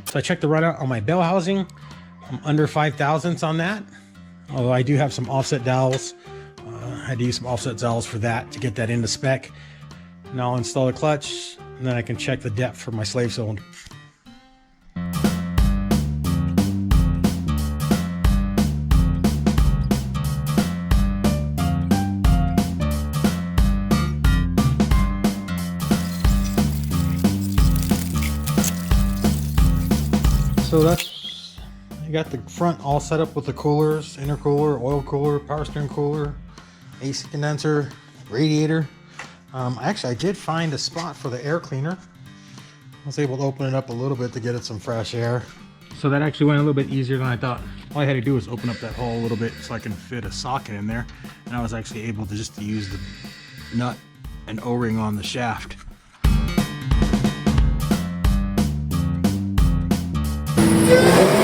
So I checked the runout on my bell housing. I'm under 5 thousandths on that. Although I do have some offset dowels. I had to use some offset dowels for that to get that into spec. Now I'll install the clutch, and then I can check the depth for my slave cylinder. So I got the front all set up with the coolers, intercooler, oil cooler, power steering cooler, AC condenser, radiator. Actually, I did find a spot for the air cleaner. I was able to open it up a little bit to get it some fresh air. So that actually went a little bit easier than I thought. All I had to do was open up that hole a little bit so I can fit a socket in there. And I was actually able to just use the nut and O-ring on the shaft. Yeah.